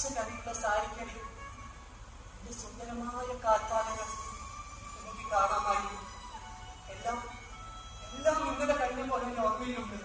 പച്ചക്കറിയുള്ള സാരിക്കടി എന്റെ സുന്ദരമായ കാൽപ്പാടുകൾ എനിക്ക് കാണാമായിരുന്നു. എല്ലാം എല്ലാം ഇന്നലെ കഴിഞ്ഞ പോലെ ഓർമ്മയിലുണ്ട്.